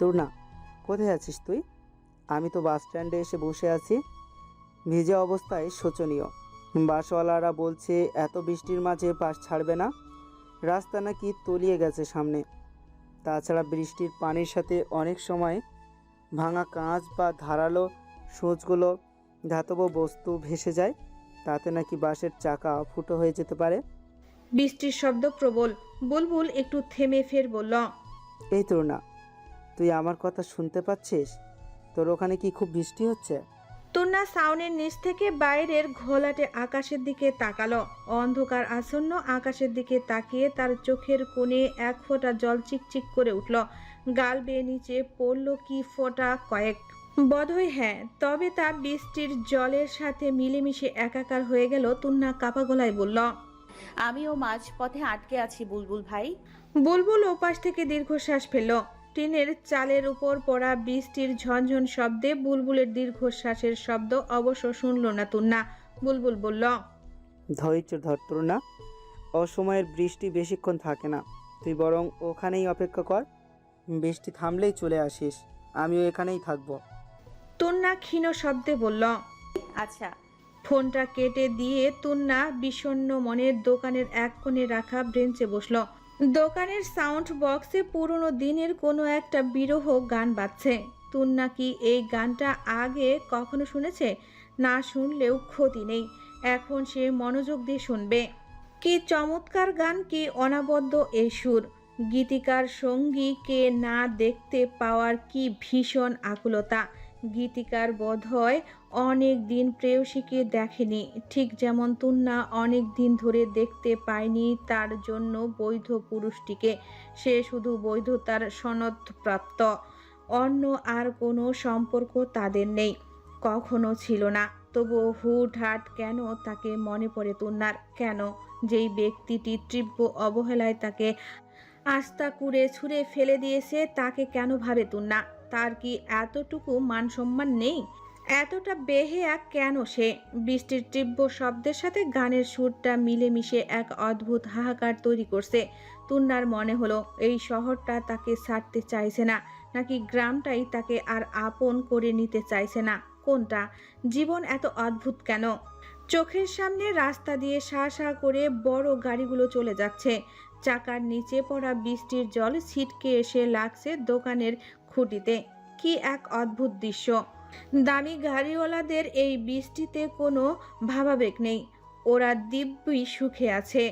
তোর না, কোথায় আছিস তুই? আমি তো বাস স্ট্যান্ডে এসে বসে আছি, ভিজে অবস্থায় শোচনীয়। বাসওয়ালারা বলছে এত বৃষ্টির মাঝে বাস ছাড়বে না, রাস্তা নাকি তলিয়ে গেছে সামনে। তাছাড়া বৃষ্টির পানির সাথে অনেক সময় ভাঙা কাঁচ বা ধারালো সূচগুলো ধাতব বস্তু ভেসে যায়, তাতে নাকি বাসের চাকা ফুটো হয়ে যেতে পারে। বৃষ্টির শব্দ প্রবল। বুলবুল একটু থেমে ফের বলল, এই তোর না, তুই আমার কথা শুনতে পাচ্ছিস? তোর ওখানে কি খুব বৃষ্টি হচ্ছে? তন্না সাউনের নিচ থেকে বাইরের ঘোলাটে আকাশের দিকে তাকালো। অন্ধকার আসন্ন আকাশের দিকে তাকিয়ে তার চোখের কোণে এক ফোঁটা জল চিকচিক করে উঠল। গাল বেয়ে নিচে পড়ল কি ফোঁটা কয়েক। বোধহয় হ্যাঁ, তবে তা বৃষ্টির জলের সাথে মিলেমিশে একাকার হয়ে গেল। তুন্না কাপা গলায় বলল, আমিও মাঝ পথে আটকে আছি বুলবুল ভাই। বুলবুল ওপাশ থেকে দীর্ঘশ্বাস ফেলল। টিনের চালের উপর পড়া বৃষ্টির ঝনঝন শব্দে বুলবুলের দীর্ঘশ্বাসের শব্দ অবশ্য শুনল না তুন্না। বুলবুল বলল, ধৈর্য ধর তোর না, অসময়ের বৃষ্টি বেশিক্ষণ থাকে না। তুই বরং ওখানেই অপেক্ষা কর, বৃষ্টি থামলেই চলে আসিস, আমিও এখানেই থাকবো। তুন্না ক্ষীণ শব্দে বলল। আচ্ছা। ফোনটা কেটে দিয়ে তুন্না বিষণ্ণ মনের দোকানের এক কোণে রাখা ব্রেঞ্চে বসল। দোকানের সাউন্ড বক্সে পুরনো দিনের কোনো একটা বিরহ গান বাজছে। তুন্না কি এই গানটা আগে কখনো শুনেছে? না শুনলেও ক্ষতি নেই, এখন সে মনোযোগ দিয়ে শুনবে। কি চমৎকার গান, কি অনাবদ্য এই সুর। গীতিকার সঙ্গীকে না দেখতে পাওয়ার কি ভীষণ আকুলতা। গীতিকার বোধহয় অনেক দিন প্রেয়সীকে দেখেনি, ঠিক যেমন তুন্না অনেক দিন ধরে দেখতে পায়নি তার জন্য বৈধ পুরুষটিকে। সে শুধু বৈধতার সনদপ্রাপ্ত, অন্য আর কোনো সম্পর্ক তাদের নেই, কখনো ছিল না। তবুও হুটহাট কেন তাকে মনে পড়ে তুন্নার? কেন যেই ব্যক্তিটি তীব্র অবহেলায় তাকে আস্থা কুড়ে ছুঁড়ে ফেলে দিয়েছে তাকে কেন ভাবে তুন্না? তার কি এতটুকু মান সম্মান নেই? এতটা বেহেয়া কেন সে? বৃষ্টির তীব্র শব্দের সাথে গানের সুরটা মিলেমিশে এক অদ্ভুত হাহাকার তৈরি করছে। তুন্নার মনে হলো এই শহরটা তাকে ছাড়তে চাইছে না, নাকি গ্রামটাই তাকে আর আপন করে নিতে চাইছে না। কোনটা? জীবন এত অদ্ভুত কেন? চোখের সামনে রাস্তা দিয়ে সা সা করে বড় গাড়িগুলো চলে যাচ্ছে। চাকার নিচে পড়া বৃষ্টির জল ছিটকে এসে লাগছে দোকানের খুঁটিতে। কি এক অদ্ভুত দৃশ্য! দামি গাড়িওয়ালাদের এই বৃষ্টিতে কোনো ভাবাবেগ নেই, ওরা দিব্যি সুখে আছে।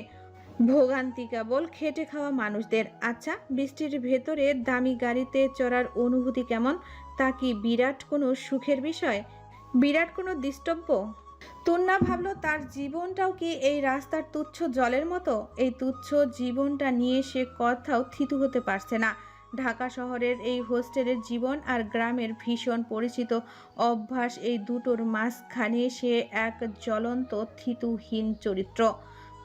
ভোগান্তি কেবল খেটে খাওয়া মানুষদের। আচ্ছা, বৃষ্টির ভেতরে দামি গাড়িতে চড়ার অনুভূতি কেমন? তা কি বিরাট কোনো সুখের বিষয়? বিরাট কোনো দ্রষ্টব্য? তুন্না ভাবল তার জীবনটাও কি এই রাস্তার তুচ্ছ জলের মতো? এই তুচ্ছ জীবনটা নিয়ে সে কোথাও থিতু হতে পারছে না। ঢাকা শহরের এই হোস্টেলের জীবন আর গ্রামের ভীষণ পরিচিত অভ্যাস, এই দুটোর মাঝখানে সে এক জ্বলন্ত থিতুহীন চরিত্র।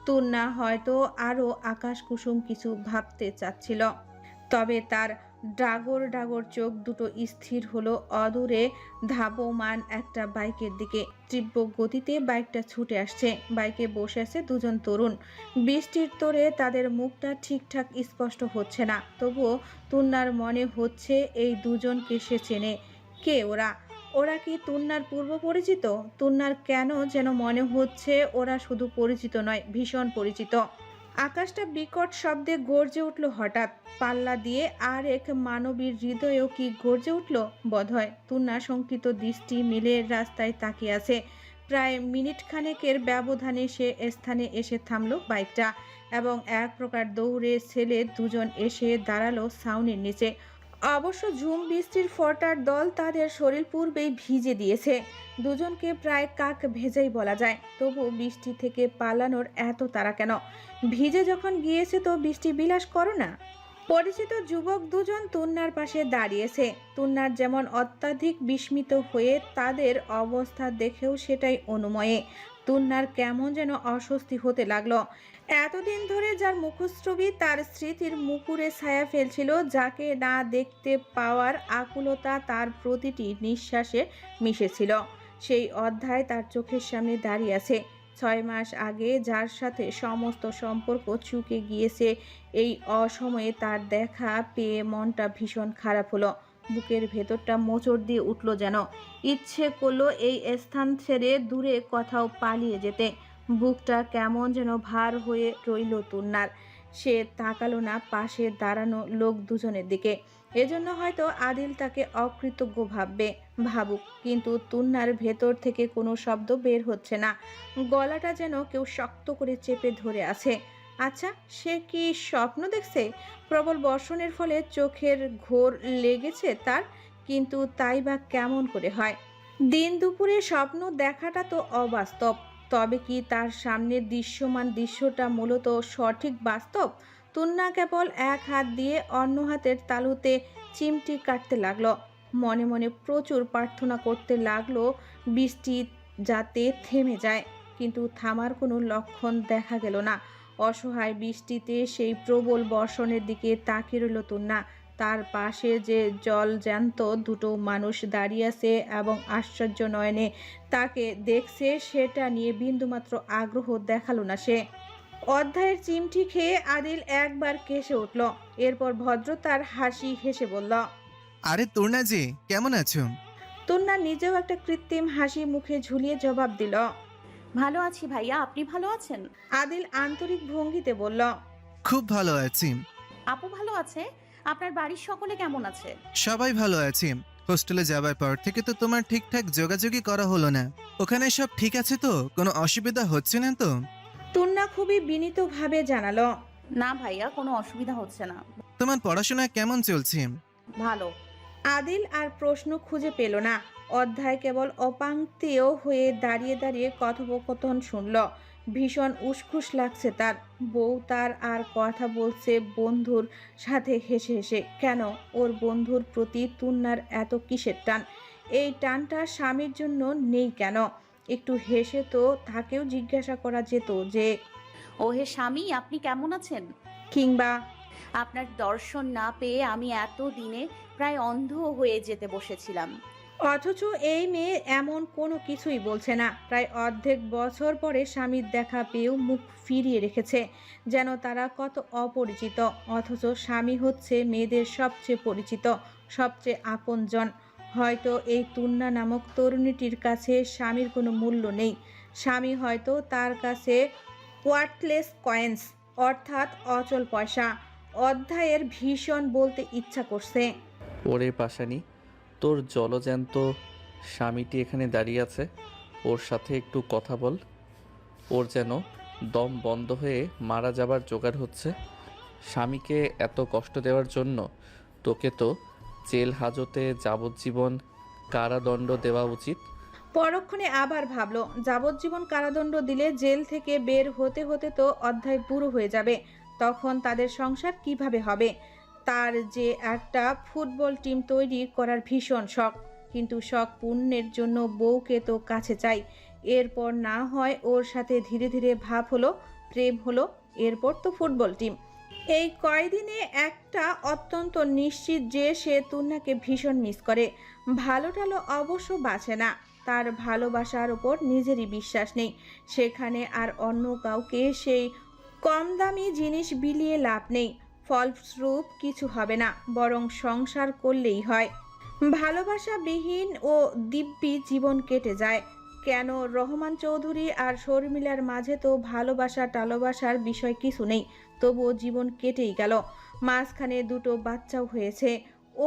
তুন্না হয়তো আরও আকাশ কুসুম কিছু ভাবতে চাচ্ছিল, তবে তার ডাগর ডাগর চোখ দুটো স্থির হলো অদূরে ধাবমান একটা বাইকের দিকে। তীব্র গতিতে বাইকটা ছুটে আসছে। বাইকে বসে আছে দুজন তরুণ। বৃষ্টির তোড়ে তাদের মুখটা ঠিকঠাক স্পষ্ট হচ্ছে না, তবুও তুন্নার মনে হচ্ছে এই দুজনকে সে চেনে। কে ওরা? ওরা কি তুন্নার পূর্ব পরিচিত? তুন্নার কেন যেন মনে হচ্ছে ওরা শুধু পরিচিত নয়, ভীষণ পরিচিত। আকাশটা বিকট শব্দে গর্জে উঠল হঠাৎ। পাল্লা দিয়ে আর এক মানবীর হৃদয়েও কি গর্জে উঠল বোধহয়। তুন্না শঙ্কিত দৃষ্টি মিলে রাস্তায় তাকিয়ে আছে। প্রায় মিনিট খানেকের ব্যবধানে সে স্থানে এসে থামল বাইকটা, এবং এক প্রকার দৌড়ে ছেলে দুজন এসে দাঁড়ালো ছাউনির নিচে। অবশ্য ঝুম বৃষ্টির ফোঁটার দল তাদের শরীর পূর্বেই ভিজে দিয়েছে, দুজনকে প্রায় কাক ভেজাই বলা যায়। তবু বৃষ্টি থেকে পালানোর এত তাড়া কেন? ভিজে যখন গিয়েছে তো বৃষ্টি বিলাস করো না। পরিচিত যুবক দুজন তুন্নার পাশে দাঁড়িয়েছে। তুন্নার যেমন অত্যাধিক বিস্মিত হয়ে তাদের অবস্থা দেখেও সেটাই অনুময়ে। তুন্নার কেমন যেন অস্বস্তি হতে লাগলো। এতদিন ধরে যার মুখশ্রবী তার স্মৃতির মুকুরে ছায়া ফেলছিল, যাকে না দেখতে পাওয়ার আকুলতা তার প্রতিটি নিঃশ্বাসে মিশেছিল, সেই অধ্যায় তার চোখের সামনে দাঁড়িয়ে আছে। 6 মাস আগে যার সাথে সমস্ত সম্পর্ক চুকে গিয়েছে, এই অসময়ে তার দেখা পেয়ে মনটা ভীষণ খারাপ হলো। বুকের ভেতরটা মোচড় দিয়ে উঠল যেন। ইচ্ছে করলো এই স্থান ছেড়ে দূরে কোথাও পালিয়ে যেতে। বুকটা কেমন যেন ভার হয়ে রইল তুন্নার। সে তাকালো না পাশে দাঁড়ানো লোক দুজনের দিকে। এজন্য হয়তো আদিল তাকে অকৃতজ্ঞ ভাববে, ভাবুক, কিন্তু তুন্নার ভেতর থেকে কোনো শব্দ বের হচ্ছে না। গলাটা যেন কেউ শক্ত করে চেপে ধরে আছে। আচ্ছা, সে কি স্বপ্ন দেখছে? প্রবল বর্ষণের ফলে চোখের ঘোর লেগেছে তার, কিন্তু তাই বা কেমন করে হয়? দিন দুপুরে স্বপ্ন দেখাটা তো অবাস্তব, তবে কি তার সামনের দৃশ্যমান দৃশ্যটা মূলত সঠিক বাস্তব? তুন্না কেবল এক হাত দিয়ে অন্য হাতের তালুতে চিমটি কাটতে লাগলো। মনে মনে প্রচুর প্রার্থনা করতে লাগলো বৃষ্টি যাতে থেমে যায়, কিন্তু থামার কোনো লক্ষণ দেখা গেল না। অসহায় বৃষ্টিতে সেই প্রবল বর্ষণের দিকে তাকিয়ে রইল তুন্না। তার পাশে যে জলজ্যান্ত দুটো মানুষ দাঁড়িয়ে আছে এবং আশ্চর্য নয়নে তাকে দেখছে, সেটা নিয়ে বিন্দুমাত্র আগ্রহ দেখালো না সে। অধ্যায়ের চিমটি খেয়ে আদিল একবার কেসে উঠল, এরপর ভদ্রতার হাসি হেসে বলল, আরে তোরনা যে, কেমন আছো? তুন্না নিজেও একটা কৃত্রিম হাসি মুখে ঝুলিয়ে জবাব দিল। ভালো আছি ভাইয়া, আপনি ভালো আছেন? আদিল আন্তরিক ভঙ্গিতে বলল, খুব ভালো আছি। আপু ভালো আছে? আপনার বাড়ির সকলে কেমন আছে? সবাই ভালো আছি। হোস্টেলে যাবার পর থেকে তো তোমার ঠিকঠাক যোগাযোগই করা হলো না। ওখানে সব ঠিক আছে তো? কোনো অসুবিধা হচ্ছে না তো? তুন্না খুবই বিনীতভাবে জানালো, না ভাইয়া, কোনো অসুবিধা হচ্ছে না। তোমার পড়াশোনা কেমন চলছে? ভালো। আদিল আর প্রশ্ন খুঁজে পেল না। অধ্যায় কেবল অপাংক্তেয় হয়ে দাঁড়িয়ে দাঁড়িয়ে কথোপকথন শুনল। ভীষণ উসখুস লাগছে তার। বউ তার আর কথা বলছে বন্ধুর সাথে হেসে হেসে। কেন ওর বন্ধুর প্রতি তুন্নার এত কিসের টান? এই টানটা স্বামীর জন্য নেই কেন? একটু হেসে তো তাকেও জিজ্ঞাসা করা যেত যে, ও হে স্বামী, আপনি কেমন আছেন? কিংবা আপনার দর্শন না পেয়ে আমি এত দিনে প্রায় অন্ধ হয়ে যেতে বসেছিলাম। অথচ এই মেয়ে এমন কোনো কিছুই বলছে না। প্রায় অর্ধেক বছর পরে স্বামীর দেখা পেয়েও মুখ ফিরিয়ে রেখেছে, যেন তারা কত অপরিচিত। অথচ স্বামী হচ্ছে মেয়েদের সবচেয়ে পরিচিত, সবচেয়ে আপনজন। হয়তো এই তুন্না নামক তরুণীটির কাছে স্বামীর কোনো মূল্য নেই। স্বামী হয়তো তার কাছে ওয়ার্থলেস কয়েন্স, অর্থাৎ অচল পয়সা। অধ্যায়ের ভীষণ বলতে ইচ্ছা করছে, ওরে পাশানি, তোর জলজ্যান্ত স্বামীটি এখানে দাঁড়িয়ে আছে, ওর সাথে একটু কথা বল। ওর যেন দম বন্ধ হয়ে মারা যাবার জোগাড় হচ্ছে। স্বামীকে এত কষ্ট দেওয়ার জন্য তোকে তো জেল হাজতে যাবজ্জীবন কারাদণ্ড দেওয়া উচিত। পরক্ষণে আবার ভাবলো, যাবজ্জীবন কারাদণ্ড দিলে জেল থেকে বের হতে হতে তো অধ্যায় বুড়ো হয়ে যাবে। তখন তাদের সংসার কিভাবে হবে? তার যে একটা ফুটবল টিম তৈরি করার ভীষণ শখ, কিন্তু শখ পূর্ণের জন্য বউকে তো কাছে চাই। এরপর না হয় ওর সাথে ধীরে ধীরে ভাব হলো, প্রেম হলো, এরপর তো ফুটবল টিম। এই কয়দিনে একটা অত্যন্ত নিশ্চিত যে সে তুন্নাকে ভীষণ মিস করে। ভালো টালো অবশ্য বাঁচে না, তার ভালোবাসার ওপর নিজেরই বিশ্বাস নেই। সেখানে আর অন্য কাউকে সেই কম দামি জিনিস বিলিয়ে লাভ নেই। ফলস্বরূপ কিছু হবে না, বরং সংসার করলেই হয়। ভালোবাসাবিহীন ও দিব্যি জীবন কেটে যায়। কেন রহমান চৌধুরী আর শর্মিলার মাঝে তো ভালোবাসা টালোবাসার বিষয় কিছু নেই, তবুও জীবন কেটেই গেল। মাঝখানে দুটো বাচ্চাও হয়েছে,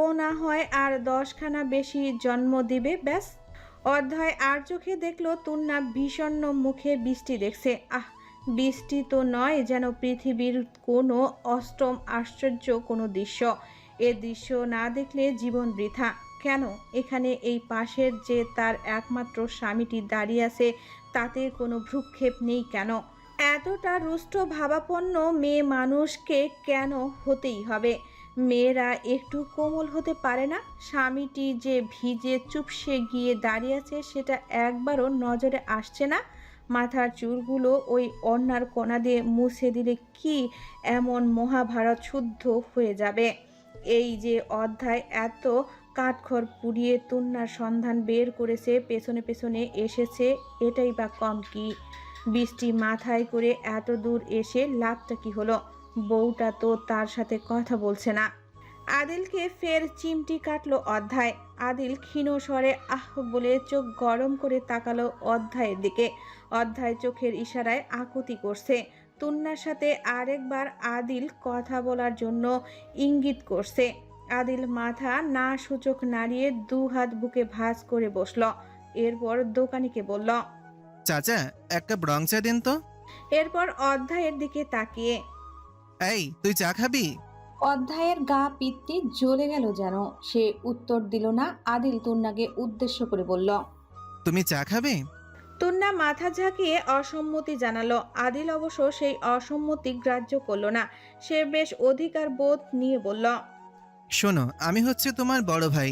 ও না হয় আর 10খানা বেশি জন্ম দিবে, ব্যাস। অধ্যায় আর চোখে দেখলো তুন্না বিষণ্ণ মুখে বৃষ্টি দেখছে। আহ, বৃষ্টি তো নয়, যেন পৃথিবীর কোনো অষ্টম আশ্চর্য কোনো দৃশ্য। এ দৃশ্য না দেখলে জীবন বৃথা। কেন এখানে এই পাশের যে তার একমাত্র স্বামীটি দাঁড়িয়ে আছে, তাতে কোনো ভ্রুক্ষেপ নেই কেন? এতটা রুষ্ট ভাবাপন্ন মেয়ে মানুষকে কেন হতেই হবে? মেয়েরা একটু কোমল হতে পারে না? স্বামীটি যে ভিজে চুপসে গিয়ে দাঁড়িয়ে আছে, সেটা একবারও নজরে আসছে না? মাথার চুলগুলো ওই অন্যার কোণা দিয়ে মুছে দিলে কি এমন মহাভারত শুদ্ধ হয়ে যাবে? এই যে অধ্যায় এত কাঠখড় পুড়িয়ে তুন্নার সন্ধান বের করেছে, পেছনে পেছনে এসেছে, এটাই বা কম কি? বৃষ্টি মাথায় করে এত দূর এসে লাভটা কি হলো? বউটা তো তার সাথে কথা বলছে না। আদিলকে ফের চিমটি কাটলো অধ্যায়। আদিল ক্ষীণ স্বরে আহ বলে চোখ গরম করে তাকালো অধ্যায়ের দিকে। অধ্যায় চোখের ইশারায় আকুতি করছে। তুন্নার সাথে আরেকবার আদিল কথা বলার জন্য ইঙ্গিত করছে। আদিল মাথা না সূচক নাড়িয়ে 2 হাত বুকে ভাঁজ করে বসল। এরপর দোকানিকে বলল, চাচা, এক কাপ রং চা দিন তো। এরপর অধ্যায়ের দিকে তাকিয়ে, এই, তুই চা খাবি? অধ্যায়ের গা পিত্তি জ্বলে গেল যেন। সে উত্তর দিল না। আদিল তুন্নাকে উদ্দেশ্য করে বলল, তুমি চা খাবে? তুন্না মাথা ঝাঁকিয়ে অসম্মতি জানালো। আদিল অবশ্য সেই অসম্মতি গ্রাহ্য করল না। সে বেশ অধিকার বোধ নিয়ে বলল, শোনো, আমি হচ্ছে তোমার বড় ভাই,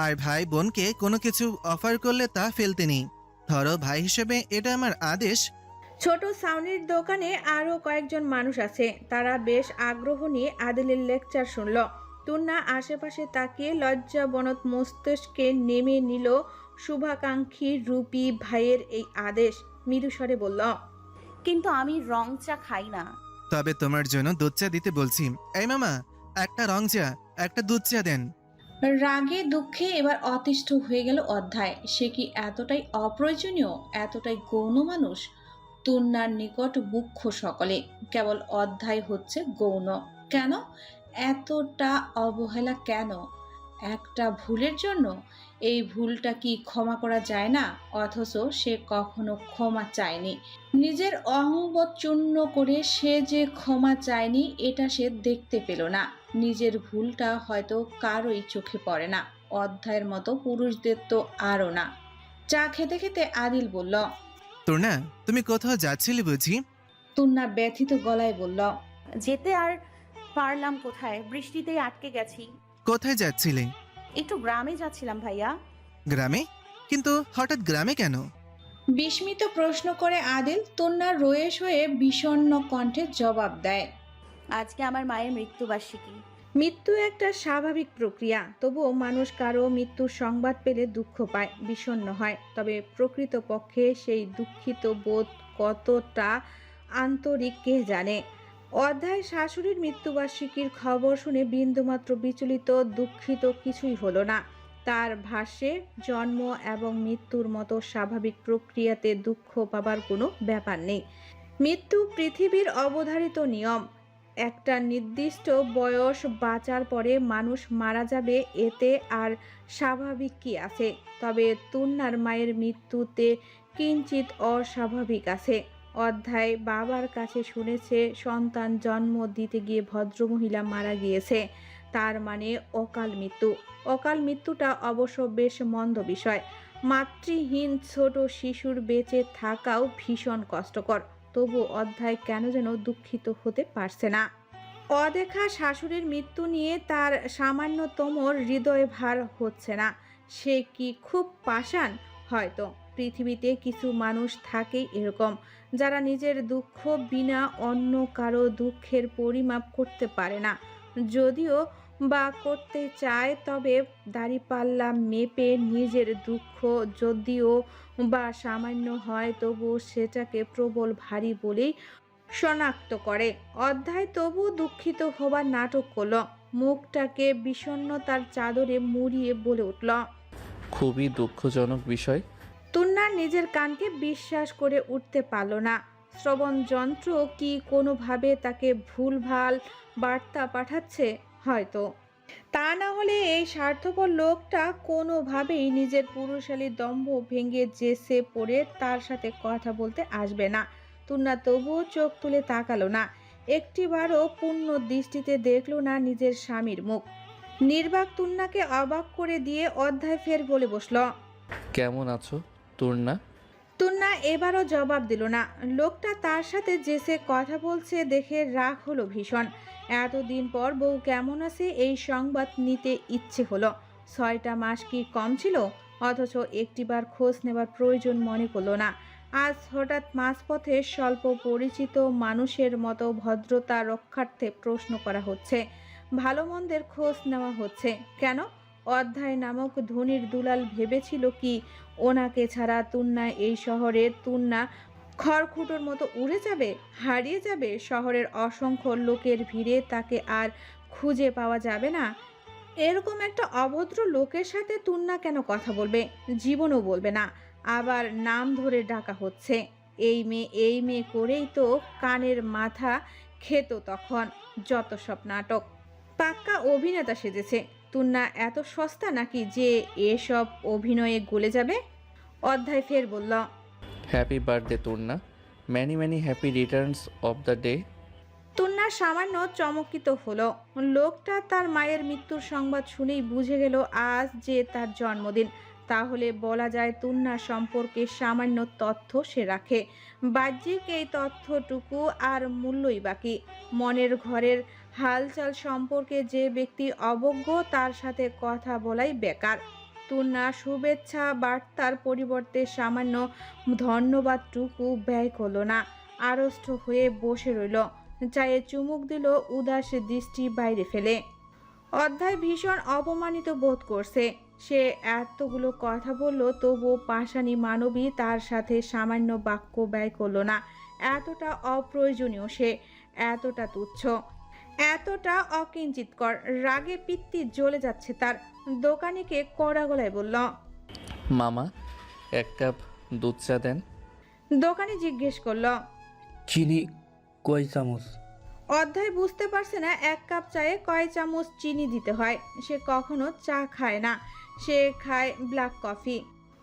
আর ভাই বোনকে কোনো কিছু অফার করলে তা ফেলতে নেই। ধরো, ভাই হিসেবে এটা আমার আদেশ। ছোট সাউনির দোকানে আরো কয়েকজন মানুষ আছে। তারা বেশ আগ্রহ নিয়ে আদিলের লেকচার শুনল। তুন্না আশেপাশে তাকিয়ে লজ্জাবনত মস্তিষ্কে নেমে নিল শুভাকাঙ্ক্ষী রূপী ভাইয়ের এই আদেশ। মৃদুস্বরে বলল, কিন্তু আমি রং চা খাই না। তবে তোমার জন্য দুধ চা দিতে বলছি। এই মামা, একটা রং চা, একটা দুধ চা দেন। রাগে দুঃখে এবার অতিষ্ঠ হয়ে গেল অধ্যায়। সে কি এতটাই অপ্রয়োজনীয়, এতটাই গৌণ মানুষ? তুন্নার নিকট মুখ্য সকলে, কেবল অধ্যায় হচ্ছে গৌণ। কেন এতটা অবহেলা? কেন একটা ভুলের জন্য? এই ভুলটা কি ক্ষমা করা যায় না? অথচ সে কখনো ক্ষমা চায়নি। নিজের অহংবোধ চূর্ণ করে সে যে ক্ষমা চায়নি এটা সে দেখতে পেল না। নিজের ভুলটা হয়তো কারোই চোখে পড়ে না, অধ্যায়ের মতো পুরুষদের তো আরও না। চা খেতে খেতে আদিল বলল, তোর না, তুমি কোথাও যাচ্ছিলে বুঝি? তুন্না ব্যথিত গলায় বলল, যেতে আর পারলাম কোথায়, বৃষ্টিতেই আটকে গেছি। কোথায় যাচ্ছিলে? একটু গ্রামে যাচ্ছিলাম ভাইয়া। গ্রামে? কিন্তু হঠাৎ গ্রামে কেন? বিস্মিত প্রশ্ন করে আদিল। তুন্নার রয়েস হয়ে বিষণ্ণ কণ্ঠে জবাব দেয়, আজকে আমার মায়ের মৃত্যুবার্ষিকী। মৃত্যু একটা স্বাভাবিক প্রক্রিয়া। তবুও মানুষ কারো মৃত্যুর সংবাদ পেলে দুঃখ পায়, বিষণ্ণ হয়। তবে প্রকৃতপক্ষে সেই দুঃখিত বোধ কতটা আন্তরিক কে জানে। অধ্যায় শাশুড়ির মৃত্যুবার্ষিকীর খবর শুনে বিন্দুমাত্র বিচলিত দুঃখিত কিছুই হলো না। তার ভাষ্যে জন্ম এবং মৃত্যুর মতো স্বাভাবিক প্রক্রিয়াতে দুঃখ পাবার কোনো ব্যাপার নেই। মৃত্যু পৃথিবীর অবধারিত নিয়ম। একটা নির্দিষ্ট বয়স বাঁচার পরে মানুষ মারা যাবে, এতে আর স্বাভাবিক কি আছে? তবে তুন্নার মায়ের মৃত্যুতে কিঞ্চিত অস্বাভাবিক আছে। অধ্যায় বাবার কাছে শুনেছে সন্তান জন্ম দিতে গিয়ে ভদ্রমহিলা মারা গিয়েছে, তার মানে অকাল মৃত্যু। অকাল মৃত্যুটা অবশ্য বেশ মন্দ বিষয়। মাতৃহীন ছোট শিশুর বেঁচে থাকাও ভীষণ কষ্টকর। তবু অধ্যায় কেন যেন দুঃখিত হতে পারছে না। অদেখা শাশুড়ির মৃত্যু নিয়ে তার সামান্যতম হৃদয় ভার হচ্ছে না। সে কি খুব পাষাণ? হয়তো। পৃথিবীতে কিছু মানুষ থাকেই এরকম, যারা নিজের দুঃখ বিনা অন্য কারো দুঃখের পরিমাপ করতে পারে না। যদিও বা করতে চায়, তবে দাঁড়িপাল্লা মেপে নিজের দুঃখ যদিও বা সামান্য হয়, তবু সেটাকে প্রবল ভারী বলেই শনাক্ত করে। অধ্যায় তবু দুঃখিত হবার নাটক করল। মুখটাকে বিষণ্ণতার চাদরে মুড়িয়ে বলে উঠল, খুবই দুঃখজনক বিষয়। তুন্নার নিজের কানকে বিশ্বাস করে উঠতে পারল না। শ্রবণ যন্ত্র কি কোনোভাবে তাকে ভুলভাল বার্তা পাঠাচ্ছে? হয়তো। তা না হলে এই স্বার্থপর লোকটা কোনোভাবেই নিজের পুরুষালী দম্ভ ভেঙে জেসে পড়ে তার সাথে কথা বলতে আসবে না। তুন্না তবুও চোখ তুলে তাকালো না। একটিবারও পূর্ণ দৃষ্টিতে দেখল না নিজের স্বামীর মুখ। নির্বাক তুন্নাকে অবাক করে দিয়ে অধ্যায় ফের বলে বসল, কেমন আছো তুর্না? তুন্না এবারও জবাব দিল না। লোকটা তার সাথে জেসে কথা বলছে দেখে রাগ হলো ভীষণ। এতদিন পর বউ কেমন আছে এই সংবাদ নিতে ইচ্ছে হলো। 6টা মাস কি কম ছিল? অথচ একটিবার খোঁজ নেবার প্রয়োজন মনে করলো না। আজ হঠাৎ মাঝপথে স্বল্প পরিচিত মানুষের মতো ভদ্রতা রক্ষার্থে প্রশ্ন করা হচ্ছে, ভালো মন্দের খোঁজ নেওয়া হচ্ছে কেন? অধ্যায় নামক ধনির দুলাল ভেবেছিল কি ওনাকে ছাড়া তুন্না এই শহরে তুন্না খড়কুটোর মতো উড়ে যাবে, হারিয়ে যাবে শহরের অসংখ্য লোকের ভিড়ে? তাকে আর খুঁজে পাওয়া যাবে না? এরকম একটা অভদ্র লোকের সাথে তুন্না কেন কথা বলবে? জীবনও বলবে না। আবার নাম ধরে ডাকা হচ্ছে। এই মেয়ে করেই তো কানের মাথা খেত তখন। যত সব নাটক। পাক্কা অভিনেতা সেজেছে। তুন্না এত সস্তা নাকি যে এসব অভিনয়ে গলে যাবে? অধ্যায় ফের বলল, happy birthday Turna, many many happy returns of the day. Tunna সামান্য চমকিত হলো। লোকটা তার মায়ের মৃত্যুর সংবাদ শুনেই বুঝে গেল আজ যে তার জন্মদিন। তাহলে বলা যায় তুন্না সম্পর্কে সামান্য তথ্য সে রাখে। বাহ্যিক এই তথ্যটুকু আর মূল্যই বাকি। মনের ঘরের হালচাল সম্পর্কে যে ব্যক্তি অবজ্ঞ তার সাথে কথা বলাই বেকার। তুন্না শুভেচ্ছা বার্তার পরিবর্তে সামান্য ধন্যবাদটুকু ব্যয় করলো না। আড়ষ্ট হয়ে বসে রইল। চায়ে চুমুক দিল উদাস দৃষ্টি বাইরে ফেলে। অধ্যায় ভীষণ অপমানিত বোধ করছে। সে এতগুলো কথা বলল, তবুও পাষাণী মানবী তার সাথে সামান্য বাক্য ব্যয় করলো না। এতটা অপ্রয়োজনীয় সে, এতটা তুচ্ছ, এতটা অকিঞ্চিতকর। রাগে পিত্তি জ্বলে যাচ্ছে তার। দোকানিকে কড়া গলায় বলল, মামা, এক কাপ দুধ চা দেন। দোকানি জিজ্ঞেস করল, চিনি কয় চামচ? অধ্যায় বুঝতে পারছে না এক কাপ চায়ে কয় চামচ চিনি দিতে হয়। সে কখনো চা খায় না। সে খায় ব্ল্যাক কফি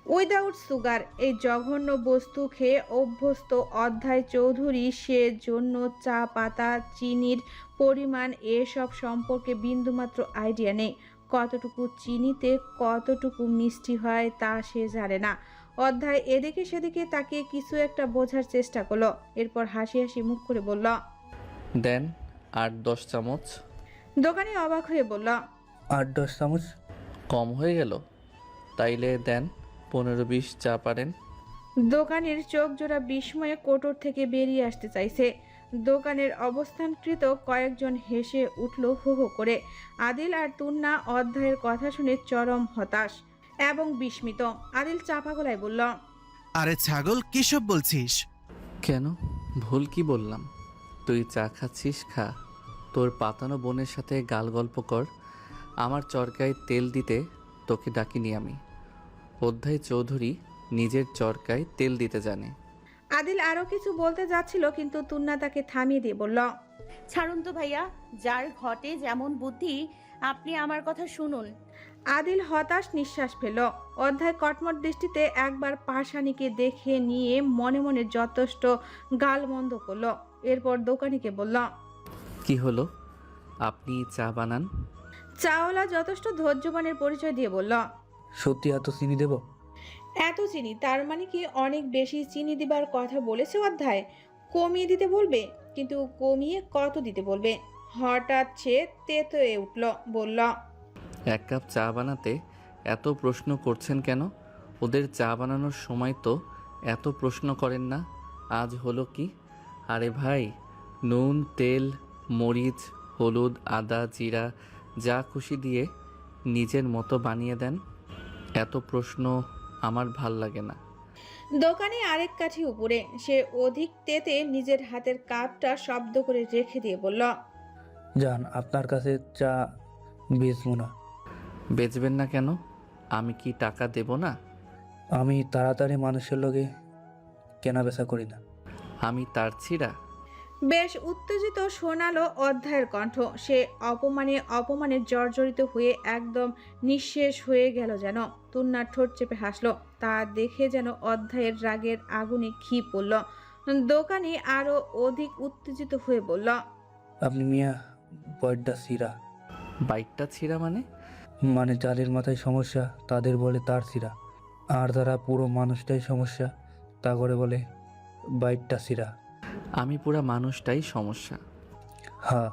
উইদাউট সুগার। এই জঘন্য বস্তু খেয়ে অভ্যস্ত অধ্যায় চৌধুরী সে জন্য চা পাতা, চিনির পরিমাণ এসব সম্পর্কে বিন্দুমাত্র আইডিয়া নেই। কতটুকু চিনিতে কতটুকু মিষ্টি হয় তা সে জানে না। অধ্যায় এদিকে সেদিকে তাকিয়ে কিছু একটা বোঝার চেষ্টা করলো। এরপর হাসি হাসি মুখ করে বলল, দেন 8-10 চামচ। দোকানি অবাক হয়ে বলল, 8-10 চামচ? কম হয়ে গেল? তাইলে দেন 15-20 চা পারেন। দোকানের চোখ জোড়া বিস্ময়ে কোটর থেকে বেরিয়ে আসতে চাইছে। দোকানের অবস্থানকৃত কয়েকজন হেসে উঠল হো হো করে। আদিল আর তুন্না অধ্যায়ের কথা শুনে চরম হতাশ এবং বিস্মিত। আদিল চাপা গলায় বলল, আরে ছাগল, কিসব বলছিস? কেন? ভুল কি বললাম? তুই চা খাচ্ছিস, খা। তোর পাতানো বোনের সাথে গাল গল্প কর। আমার চরকায় তেল দিতে তোকে ডাকিনি আমি। অধ্যায় চৌধুরী নিজের চরকায় তেল দিতে জানে। আদিল আরো কিছু বলতে যাচ্ছিল, কিন্তু তুন্না তাকে থামিয়ে দিয়ে বলল, ছাড়ুন তো ভাইয়া, যার ঘটে যেমন বুদ্ধি, আপনি আমার কথা শুনুন। আদিল হতাশ নিঃশ্বাস ফেল। অধ্যায় কটমট দৃষ্টিতে একবার পাষাণীকে দেখে নিয়ে মনে মনে যথেষ্ট গালমন্দ করলো। এরপর দোকানিকে বলল, কি হলো? আপনি চা বানান? চাওয়ালা যথেষ্ট ধৈর্যবানের পরিচয় দিয়ে বলল, সত্যি এত চিনি দেব? এত চিনি? তার মানে কি অনেক বেশি চিনি দিবার কথা বলেছে অধ্যায়? কমিয়ে দিতে বলবে, কিন্তু কমিয়ে কত দিতে বলবে? হঠাৎ সে তেতয়ে উঠল, বলল, 1 কাপ চা বানাতে এত প্রশ্ন করছেন কেন? ওদের চা বানানোর সময় তো এত প্রশ্ন করেন না। আজ হলো কি? আরে ভাই, নুন, তেল, মরিচ, হলুদ, আদা, জিরা যা খুশি দিয়ে নিজের মতো বানিয়ে দেন। এত প্রশ্ন আমার ভাল লাগে না। দোকানে আরেক কাঠি উপরে। সে অধিক তেতে নিজের হাতের কাপটা শব্দ করে রেখে দিয়ে বলল, জান, আপনার কাছে চা বেচবো না। বেচবেন না কেন? আমি কি টাকা দেব না? আমি তাড়াতাড়ি মানুষের লগে কেনা বেচা করি না। আমি তার ছিঁড়া? বেশ উত্তেজিত শোনালো অধ্যায়ের কণ্ঠ। সে অপমানে জর্জরিত হয়ে একদম নিঃশেষ হয়ে গেল যেন। তুন্নার ঠোঁট চেপে হাসলো। তা দেখে যেন অধ্যায়ের রাগের আগুনে ঘি পড়ল। দোকানি আরো অধিক উত্তেজিত হয়ে বলল, আপনি মিয়া বড্ডা সিরা। বাইকটা ছিঁড়া মানে? মানে যাদের মাথায় সমস্যা তাদের বলে তার সিরা, আর যারা পুরো মানুষটাই সমস্যা তা করে বলে বাইকটা সিরা। আমি পুরা মানুষটাই সমস্যা। হ্যাঁ।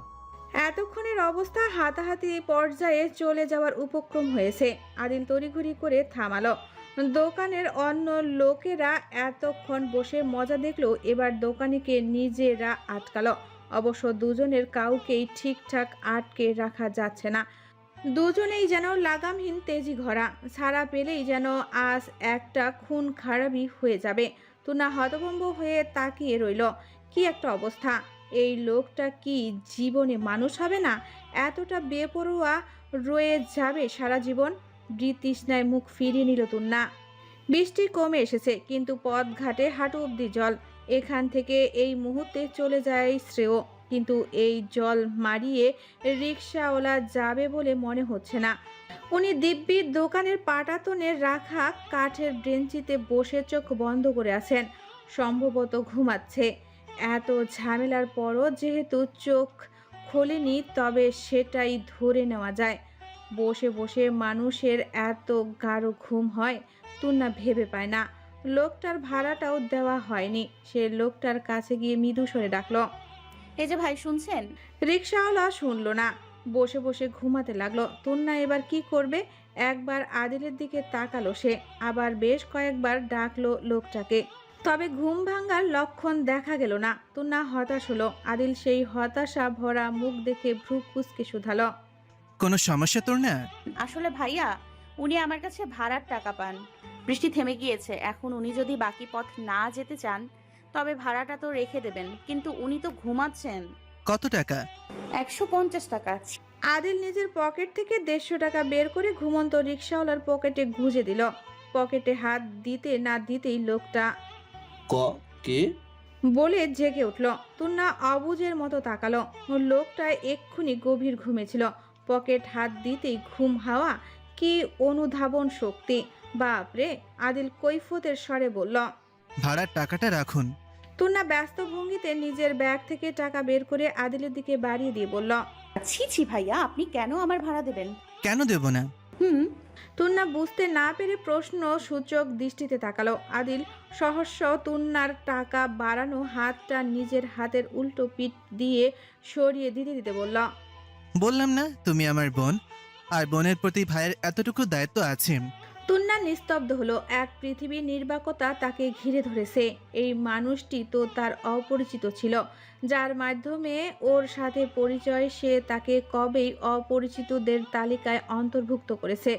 এতক্ষণের অবস্থা হাতাহাতি পর্যায়ে চলে যাওয়ার উপক্রম হয়েছে। আদিল তড়িঘড়ি করে থামালো। দোকানের অন্য লোকেরা এতক্ষণ বসে মজা দেখলো, এবার দোকানিকে নিজেরা আটকালো। অবশ্য দুজনের কাউকেই ঠিকঠাক আটকে রাখা যাচ্ছে না। দুজনেই যেন লাগামহীন তেজি ঘোড়া। ছাড়া পেলেই যেন আজ একটা খুন খারাপই হয়ে যাবে। তুনা হতভম্ব হয়ে তাকিয়ে রইল। কি একটা অবস্থা! এই লোকটা কি জীবনে মানুষ হবে না? এতটা বেপরোয়া রয়ে যাবে সারা জীবন? বৃতৃষ্ণায় মুখ ফিরিয়ে নিল তুন্না। বৃষ্টি কমে এসেছে, কিন্তু পথঘাটে হাঁটু অবধি জল। এখান থেকে এই মুহূর্তে চলে যায় শ্রেয়, কিন্তু এই জল মারিয়ে রিকশাওয়ালা যাবে বলে মনে হচ্ছে না। উনি দিব্যির দোকানের পাটাতনে রাখা কাঠের বেঞ্চিতে বসে চোখ বন্ধ করে আছেন, সম্ভবত ঘুমাচ্ছে। এত ঝামেলার পরও যেহেতু চোখ খোলেনি, তবে সেটাই ধরে নেওয়া যায়। বসে বসে মানুষের এত গাঢ় ঘুম হয়, তুন্না ভেবে পায় না। লোকটার ভাড়াটাও দেওয়া হয়নি। সে লোকটার কাছে গিয়ে মৃদু স্বরে ডাকলো। এই যে ভাই, শুনছেন? রিকশাওয়ালা শুনলো না, বসে বসে ঘুমাতে লাগলো। তুন্না এবার কি করবে? একবার আদিলের দিকে তাকালো সে, আবার বেশ কয়েকবার ডাকলো লোকটাকে, তবে ঘুম ভাঙার লক্ষণ দেখা গেল না। তুন্না হতাশ হলো। আদিল সেই হতাশা ভরা মুখ দেখে ভ্রু কুঁচকে শুধালো। কোনো সমস্যা তোর না? আসলে ভাইয়া, উনি আমার কাছে ভাড়ার টাকা পান। বৃষ্টি থেমে গিয়েছে, এখন উনি যদি বাকি পথ না যেতে চান তবে ভাড়াটা তো রেখে দেবেন, কিন্তু উনি তো ঘুমাচ্ছেন। কত টাকা? 150 টাকা। আদিল নিজের পকেট থেকে 150 টাকা বের করে ঘুমন্ত রিকশাওয়ালার পকেটে গুঁজে দিল। পকেটে হাত দিতে না দিতেই লোকটা কে? বলে জেগে উঠল। তুন্না অবুঝের মতো তাকালো। লোকটা এক্ষুনি গভীর ঘুমেছিল, পকেট হাত দিতেই ঘুম হাওয়া। কি অনুধাবন শক্তি! বাপরে! আদিল কৈফতের স্বরে বলল। ভাড়ার টাকাটা রাখুন। তুন্না ব্যস্ত ভঙ্গিতে নিজের ব্যাগ থেকে টাকা বের করে আদিলের দিকে বাড়িয়ে দিয়ে বলল। ছি ছি ভাইয়া, আপনি কেন আমার ভাড়া দেবেন? কেন দেব না? তুন্না বুঝতে না পেরে প্রশ্ন সূচক দৃষ্টিতে তাকালো। আদিল সহস্য তুন্নার টাকা বাড়ানো হাতটা নিজের হাতের উল্টো পিঠ দিয়ে সরিয়ে দিতে দিতে বলল। বললাম না তুমি আমার বোন, আর বোনের প্রতি ভাইয়ের এতটুকু দায়িত্ব আছে। তুন্না নিস্তব্ধ হলো। এক পৃথিবীর নির্বাকতা তাকে ঘিরে ধরেছে। এই মানুষটি তো তার অপরিচিত ছিল, যার মাধ্যমে ওর সাথে পরিচয়। সে তাকে কবেই অপরিচিতদের তালিকায় অন্তর্ভুক্ত করেছে,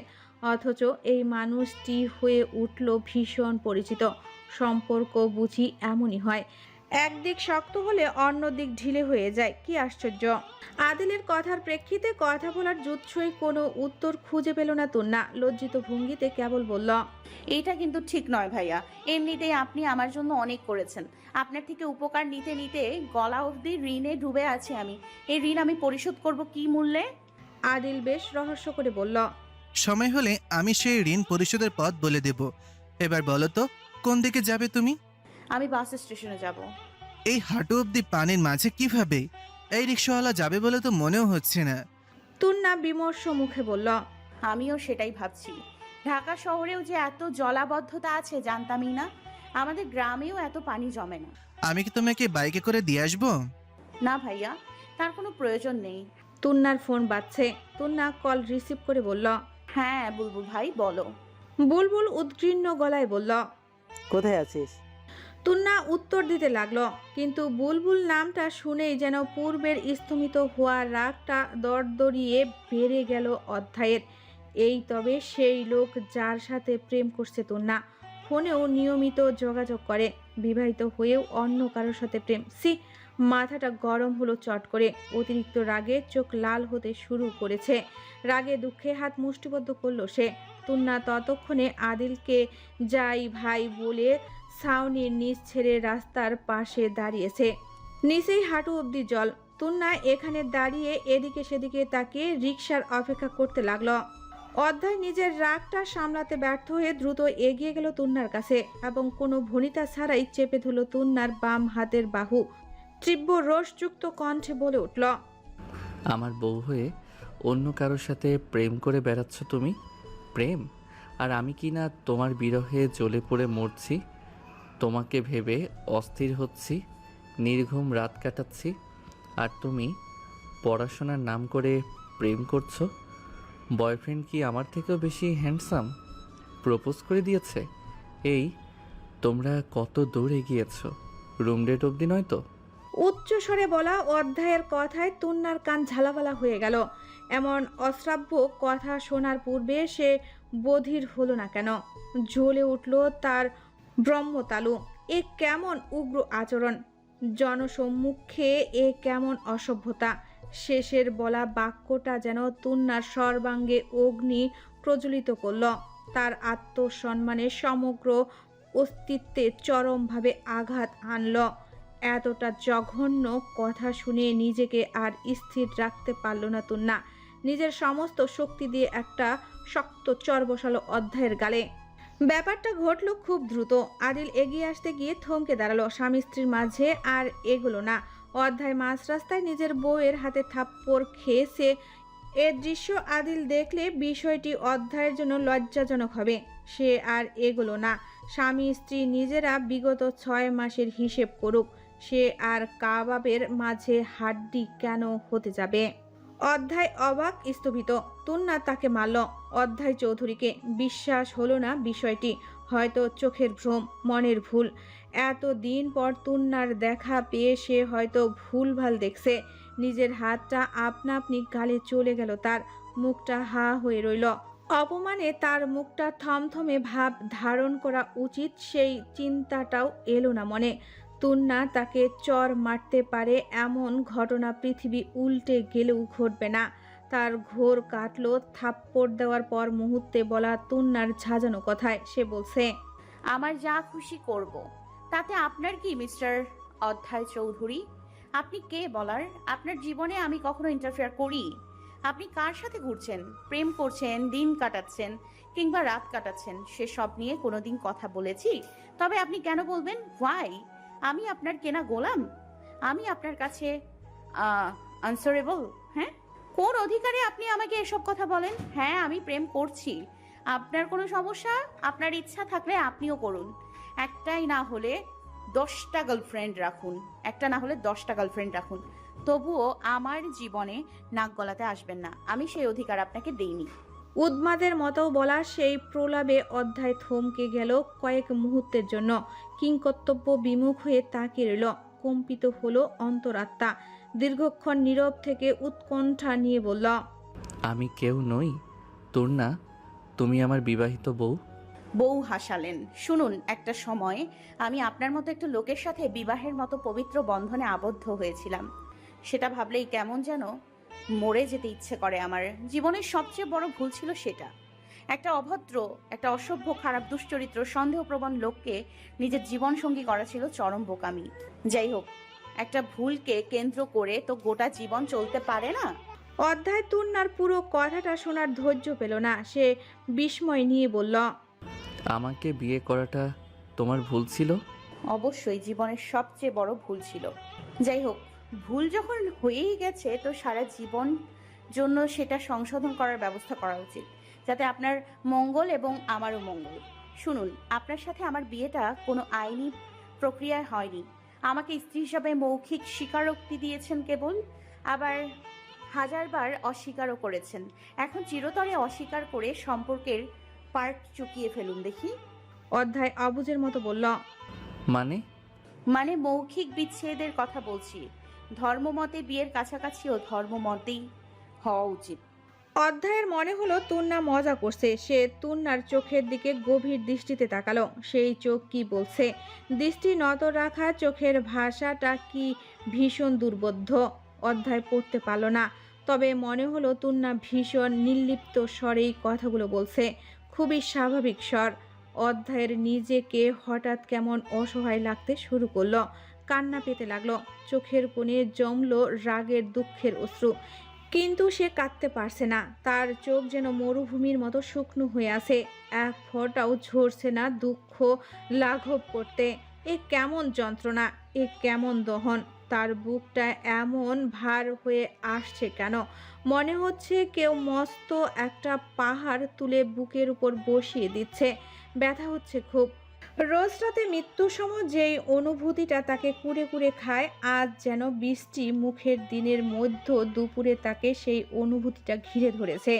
অথচ এই মানুষটি হয়ে উঠল ভীষণ পরিচিত। সম্পর্ক বুঝি এমনই হয়, একদিক শক্ত হলে অন্য দিক ঢিলে হয়ে যায়। কি আশ্চর্য! আদিলের কথার প্রেক্ষিতে কথা বলার জুৎসই কোনো উত্তর খুঁজে পেল না তুন্না। লজ্জিত ভঙ্গিতে কেবল বলল, এইটা কিন্তু ঠিক নয় ভাইয়া। এমনিতেই আপনি আমার জন্য অনেক করেছেন। আপনার থেকে উপকার নিতে নিতে গলা অবধি ঋণে ডুবে আছি আমি। এই ঋণ আমি পরিশোধ করব কি মূল্যে? আদিল বেশ রহস্য করে বলল। সময় হলে আমি সেই ঋণ পরিশোধের পথ বলে দেব। এবার বলো তো, কোন দিকে যাবে তুমি? আমি বাস স্টেশনে যাব। এই হাঁটু অব্দি পানির মাঝে কিভাবে? এই রিক্সাওয়ালা যাবে বলে তো মনেও হচ্ছে না। তুন্না বিমর্ষ মুখে বলল। আমিও সেটাই ভাবছি। ঢাকা শহরেও যে এত জলাবদ্ধতা আছে জানতামই না। আমাদের গ্রামেও এত পানি জমে না। আমি কি তোমাকে বাইকে করে দিয়ে আসবো? না ভাইয়া, তার কোনো প্রয়োজন নেই। তুন্নার ফোন বাজছে। তুন্না কল রিসিভ করে বলল। হ্যাঁ বুলবুল ভাই, বলো। বুলবুল উদ্গ্রীন্ন গলায় বলল। কোথায় আছিস? তুন্না উত্তর দিতে লাগলো, কিন্তু বুলবুল নামটা শুনেই যেন পূর্বের স্তমিত হওয়া রাগটা দরদরিয়ে বেড়ে গেল অধ্যায়ের। এই তবে সেই লোক যার সাথে প্রেম করছে তুন্না। ফোনেও নিয়মিত যোগাযোগ করে, বিবাহিত হয়েও অন্য কারোর সাথে প্রেম। সি! মাথাটা গরম হলো চট করে। অতিরিক্ত রাগে চোখ লাল হতে শুরু করেছে। রাগে দুঃখে হাত মুষ্টিবদ্ধ করলো সে। তুন্না ততক্ষণে আদিলকে যাই ভাই বলে ছাউনির নিচ ছেড়ে রাস্তার পাশে দাঁড়িয়েছে। নিচেই হাঁটু অবধি জল। তুন্না এখানে দাঁড়িয়ে এদিকে সেদিকে তাকিয়ে রিকশার অপেক্ষা করতে লাগলো। অধ্যায় নিজের রাগটা সামলাতে ব্যর্থ হয়ে দ্রুত এগিয়ে গেল তুন্নার কাছে এবং কোনো ভনিতা ছাড়াই চেপে ধরল তুন্নার বাম হাতের বাহু। তীব্র রোষযুক্ত কণ্ঠে বলে উঠল। আমার বউ হয়ে অন্য কারোর সাথে প্রেম করে বেড়াচ্ছ তুমি? প্রেম? আর আমি কি না তোমার বিরহে জ্বলে পড়ে মরছি, তোমাকে ভেবে অস্থির হচ্ছি, নির্ঘুম রাত কাটাচ্ছি, আর তুমি পড়াশোনার নাম করে প্রেম করছো? বয়ফ্রেন্ড কি আমার থেকেও বেশি হ্যান্ডসাম? প্রপোজ করে দিয়েছে? এই তোমরা কত দূর এগিয়েছো? রুম ডেট অবধি নয় তো? উচ্চ স্বরে বলা অধ্যায়ের কথায় তুন্নার কান ঝালাপালা হয়ে গেল। এমন অশ্রাব্য কথা শোনার পূর্বে সে বধির হলো না কেন? জ্বলে উঠল তার ব্রহ্মতালু। এ কেমন উগ্র আচরণ! জনসম্মুখে এ কেমন অসভ্যতা। শেষের বলা বাক্যটা যেন তুন্নার সর্বাঙ্গে অগ্নি প্রজ্বলিত করল, তার আত্মসম্মানের সমগ্র অস্তিত্বে চরমভাবে আঘাত আনল। এতটা জঘন্য কথা শুনে নিজেকে আর স্থির রাখতে পারল না তুন্না। নিজের সমস্ত শক্তি দিয়ে একটা শক্ত চর বসালো অধ্যায়ের গালে। ব্যাপারটা ঘটল খুব দ্রুত। আদিল এগিয়ে আসতে গিয়ে থমকে দাঁড়ালো। স্বামী স্ত্রীর মাঝে আর এগুলো না। অধ্যায় মাঝ রাস্তায় নিজের বউয়ের হাতে থাপ্পড় খেয়েছে। এ দৃশ্য আদিল দেখলে বিষয়টি অধ্যায়ের জন্য লজ্জাজনক হবে। সে আর এগুলো না। স্বামী স্ত্রী নিজেরা বিগত 6 মাসের হিসেব করুক। সে আর কাবাবের মাঝে হাড্ডি কেন হতে যাবে? অধ্যায় অবাক স্থবিত। তুন্না তাকে মারল। অধ্যায় চৌধুরীকে বিশ্বাস হলো না বিষয়টি। হয়তো চোখের ভ্রম, মনের ভুল। এতদিন পর তুন্নার দেখা পেয়ে সে হয়তো ভুলভাল দেখছে। নিজের হাতটা আপনা আপনি গালে চলে গেল তার। মুখটা হা হয়ে রইল। অপমানে তার মুখটা থমথমে ভাব ধারণ করা উচিত, সেই চিন্তাটাও এলো না মনে। তুন্না তাকে চর মারতে পারে এমন ঘটনা পৃথিবী উল্টে গেলেও ঘটবে না। তার ঘোর কাটলো থাপ্পড় দেওয়ার পর মুহূর্তে বলা তুন্নার ঝাঁঝানো কথায়। সে বলছে, আমার যা খুশি করব। তাতে আপনার কি মিস্টার অধ্যায় চৌধুরী? আপনি কে বলার? আপনার জীবনে আমি কখনো ইন্টারফেয়ার করি? আপনি কার সাথে ঘুরছেন, প্রেম করছেন, দিন কাটাচ্ছেন কিংবা রাত কাটাচ্ছেন, সেসব নিয়ে কোনোদিন কথা বলেছি? তবে আপনি কেন বলবেন ওয়াই? আমি আপনার কেনা গোলাম? আমি আপনার কাছে আনসারেবল? হ্যাঁ, কোন অধিকারে আপনি আমাকে এসব কথা বলেন? হ্যাঁ, আমি প্রেম করছি। আপনার কোনো সমস্যা? আপনার ইচ্ছা থাকলে আপনিও করুন। একটাই না হলে 10টা গার্লফ্রেন্ড রাখুন, একটা না হলে 10টা গার্লফ্রেন্ড রাখুন, তবুও আমার জীবনে নাক গলাতে আসবেন না। আমি সেই অধিকার আপনাকে দেইনি। উদ্মাদের মতো বলা সেই প্রলাপে অধ্যায় থমকে গেল কয়েক মুহূর্তের জন্য। কিংকর্তব্য বিমুখ হয়ে তাকিয়ে রইল। কম্পিত হলো অন্তরাত্মা। দীর্ঘক্ষণ নীরব থেকে উৎকণ্ঠা নিয়ে বলল, আমি কেউ নই তোর না, তুমি আমার বিবাহিত বউ। বউ হাসালেন। শুনুন, একটা সময় আমি আপনার মতো একটা লোকের সাথে বিবাহের মতো পবিত্র বন্ধনে আবদ্ধ হয়েছিলাম। সেটা ভাবলেই কেমন যেন মরে যেতে ইচ্ছে করে আমার। জীবনের সবচেয়ে বড় ভুল ছিল সেটা। একটা অভদ্র, একটা অসভ্য, খারাপ, দুশ্চরিত্র, সন্দেহপ্রবণ লোককে নিজের জীবনসঙ্গী করা ছিল চরম বোকামি। যাই হোক, একটা ভুলকে কেন্দ্র করে তো গোটা জীবন চলতে পারে না। অধ্যায় তুন্নার পুরো কথাটা শোনার ধৈর্য পেল না। সে বিস্ময় নিয়ে বলল, আমাকে বিয়ে করাটা তোমার ভুল ছিল? অবশ্যই জীবনের সবচেয়ে বড় ভুল ছিল। যাই হোক, ভুল যখন হয়েই গেছে তো সারা জীবন জন্য সেটা সংশোধন করার ব্যবস্থা করা উচিত, যাতে আপনার মঙ্গল এবং আমারও মঙ্গল। শুনুন, আপনার সাথে আমার বিয়েটা কোনো আইনি প্রক্রিয়ায় হয়নি। আমাকে স্ত্রী হিসাবে মৌখিক স্বীকারোক্তি দিয়েছেন কেবল, আবার হাজারবার অস্বীকারও করেছেন। এখন চিরতরে অস্বীকার করে সম্পর্কের পার্ট চুকিয়ে ফেলুন দেখি। অধ্যায় অবুঝের মতো বলল, মানে মৌখিক বিচ্ছেদের কথা বলছি। ধর্মমতে বিয়ের কাছাকাছিও ধর্মমতেই হওয়া উচিত। অধ্যায়ের মনে হলো তুন্না মজা করছে। সে তুন্নার চোখের দিকে গভীর দৃষ্টিতে তাকালো। সেই চোখ কি বলছে? দৃষ্টি নত রাখা চোখের ভাষাটা কি ভীষণ দুর্বোধ্য। অধ্যায় পড়তে পারল না, তবে মনে হলো তুন্না ভীষণ নির্লিপ্ত স্বরেই কথাগুলো বলছে। খুবই স্বাভাবিক স্বর। অধ্যায়ের নিজেকে হঠাৎ কেমন অসহায় লাগতে শুরু করলো। কান্না পেতে লাগলো। চোখের কোণে জমলো রাগের, দুঃখের অশ্রু। কিন্তু সে কাঁদতে পারছে না। তার চোখ যেন মরুভূমির মতো শুকনো হয়ে আছে। এক ফোঁটাও ঝরছে না দুঃখ লাঘব করতে। এ কেমন যন্ত্রণা, এ কেমন দহন। তার বুকটা এমন ভার হয়ে আসছে কেন? মনে হচ্ছে কেউ মস্ত একটা পাহাড় তুলে বুকের উপর বসিয়ে দিচ্ছে। ব্যথা হচ্ছে খুব। রোজ রাতে মৃত্যুর সময় যেই অনুভূতিটা তাকে কুড়ে কুড়ে খায়, আজ যেন বৃষ্টি মুখের দিনের মধ্য দুপুরে তাকে সেই অনুভূতিটা ঘিরে ধরেছে।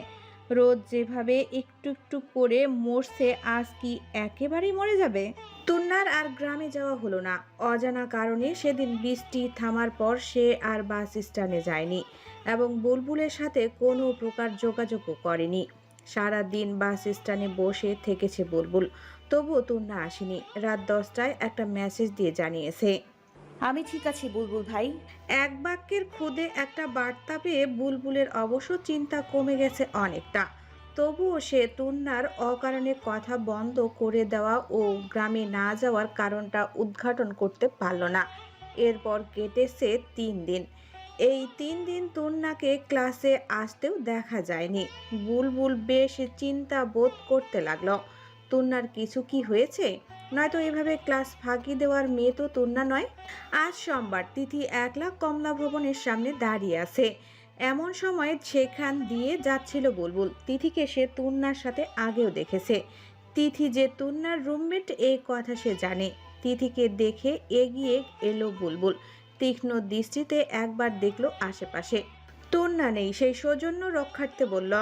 রোজ যেভাবে একটু একটু করে মরছে, আজ কি একেবারেই মরে যাবে? তুন্নার আর গ্রামে যাওয়া হলো না। অজানা কারণে সেদিন বৃষ্টি থামার পর সে আর বাস স্ট্যান্ডে যায়নি এবং বুলবুলের সাথে কোনো প্রকার যোগাযোগও করেনি। সারা দিন বাস স্ট্যান্ডে বসে থেকেছে বুলবুল, তবুও তুন্না আসেনি। রাত 10টায় একটা মেসেজ দিয়ে জানিয়েছে, আমি ঠিক আছি বুলবুল ভাই। এক বাক্যের খুদে একটা বার্তা পেয়ে বুলবুলের অবশ্য চিন্তা কমে গেছে অনেকটা। তবুও সে তুন্নার অকারণে কথা বন্ধ করে দেওয়া ও গ্রামে না যাওয়ার কারণটা উদ্ঘাটন করতে পারল না। এরপর কেটেছে 3 দিন। এই 3 দিন তুন্নাকে ক্লাসে আসতেও দেখা যায়নি। বুলবুল বেশ চিন্তা বোধ করতে লাগলো। তুন্নার কিছু কি হয়েছে? নয়তো এভাবে ক্লাস ফাঁকি দেওয়ার মেয়ে তো তুন্না নয়। আজ সোমবার, তিথি একলা কমলা ভবনের সামনে দাঁড়িয়ে আছে। এমন সময় সেখান দিয়ে যাচ্ছিল বুলবুল। তিথিকে সে তুন্নার সাথে আগেও দেখেছে। তিথি যে তুন্নার রুমমেট এই কথা সে জানে। তিথিকে দেখে এগিয়ে এলো বুলবুল। তীক্ষ্ণ দৃষ্টিতে একবার দেখলো আশেপাশে। তুন্না নেই, সেই সৌজন্য রক্ষার্থে বলল,